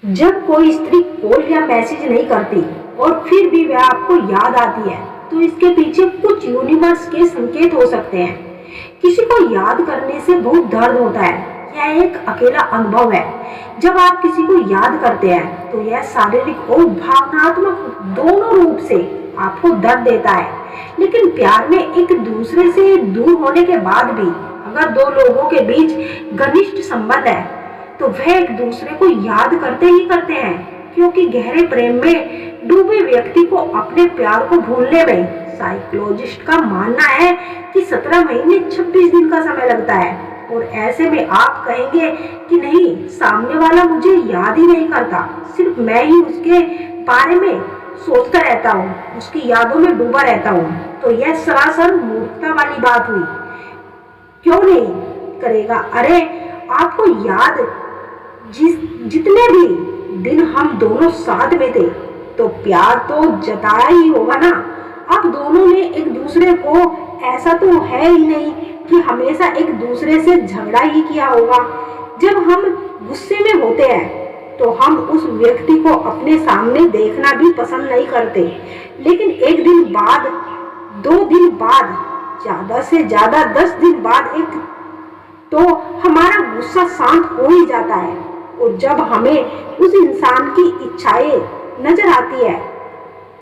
जब कोई स्त्री कॉल या मैसेज नहीं करती और फिर भी वह आपको याद आती है, तो इसके पीछे कुछ यूनिवर्स के संकेत हो सकते हैं। किसी को याद करने से बहुत दर्द होता है। यह एक अकेला अनुभव है। जब आप किसी को याद करते हैं तो यह शारीरिक और भावनात्मक दोनों रूप से आपको दर्द देता है। लेकिन प्यार में एक दूसरे से दूर होने के बाद भी अगर दो लोगों के बीच घनिष्ठ संबंध है तो वह एक दूसरे को याद करते ही करते हैं, क्योंकि गहरे प्रेम में डूबे व्यक्ति को अपने प्यार को भूलने में साइकोलॉजिस्ट का मानना है कि 17 महीने 26 दिन का समय लगता है। और ऐसे में आप कहेंगे कि नहीं, सामने वाला मुझे याद ही नहीं करता, सिर्फ मैं ही उसके बारे में सोचता रहता हूँ, उसकी यादों में डूबा रहता हूँ। तो यह सरासर मूर्खता वाली बात हुई। क्यों नहीं करेगा? अरे आपको याद जितने भी दिन हम दोनों साथ में थे तो प्यार तो जताया ही होगा ना। अब दोनों ने एक दूसरे को, ऐसा तो है ही नहीं कि हमेशा एक दूसरे से झगड़ा ही किया होगा। जब हम गुस्से में होते हैं तो हम उस व्यक्ति को अपने सामने देखना भी पसंद नहीं करते, लेकिन एक दिन बाद, 2 दिन बाद, ज्यादा से ज्यादा 10 दिन बाद तो हमारा गुस्सा शांत हो ही जाता है। और जब हमें उस इंसान की इच्छाएं नजर आती है,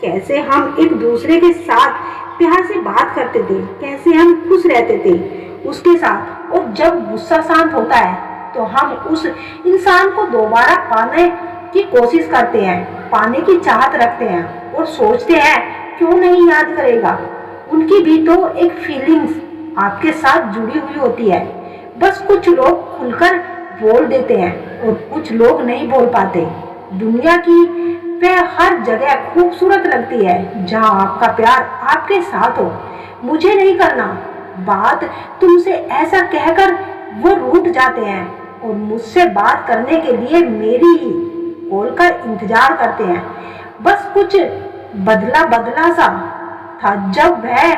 कैसे हम एक दूसरे के साथ प्यार से बात करते थे, कैसे हम खुश रहते थे उसके साथ, और जब गुस्सा शांत होता है तो हम उस इंसान को दोबारा पाने की कोशिश करते हैं, पाने की चाहत रखते हैं और सोचते हैं क्यों नहीं याद करेगा। उनकी भी तो एक फीलिंग्स आपके साथ जुड़ी हुई होती है। बस कुछ लोग खुलकर बोल देते हैं और कुछ लोग नहीं बोल पाते। दुनिया की वह हर जगह खूबसूरत लगती है जहां आपका प्यार आपके साथ हो। मुझे नहीं करना बात तुमसे, ऐसा कहकर वो रूठ जाते हैं और मुझसे बात करने के लिए मेरी कॉल का इंतजार करते हैं। बस कुछ बदला बदला सा था जब वह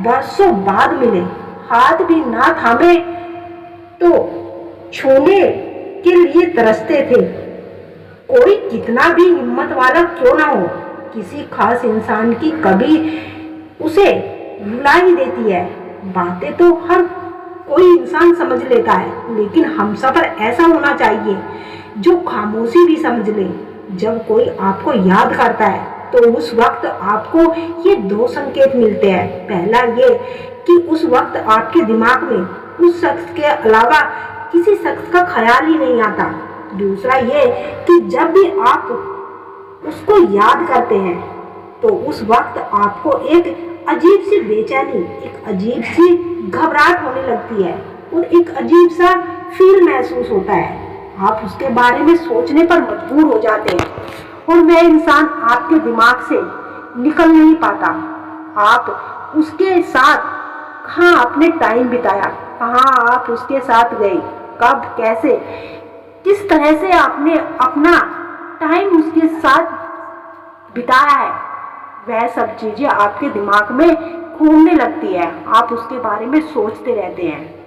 बरसों बाद मिले, हाथ भी ना थामे तो छूने के लिए तरसते थे। कोई कितना भी हिम्मत वाला क्यों ना हो, किसी खास इंसान की कभी उसे रुला ही देती है। बातें तो हर कोई इंसान समझ लेता है, लेकिन हमसफर ऐसा होना चाहिए जो खामोशी भी समझ ले। जब कोई आपको याद करता है तो उस वक्त आपको ये 2 संकेत मिलते हैं। पहला ये कि उस वक्त आपके दिमाग में उस शख्स के अलावा किसी शख्स का ख्याल ही नहीं आता। दूसरा ये कि जब भी आप उसको याद करते हैं तो उस वक्त आपको एक अजीब सी बेचैनी, एक अजीब सी घबराहट होने लगती है और एक अजीब सा फील महसूस होता है। आप उसके बारे में सोचने पर मजबूर हो जाते हैं और वह इंसान आपके दिमाग से निकल नहीं पाता। आप उसके साथ कहाँ आपने टाइम बिताया, कहाँ आप उसके साथ गए, कब, कैसे, किस तरह से आपने अपना टाइम उसके साथ बिताया है, वह सब चीजें आपके दिमाग में घूमने लगती है। आप उसके बारे में सोचते रहते हैं।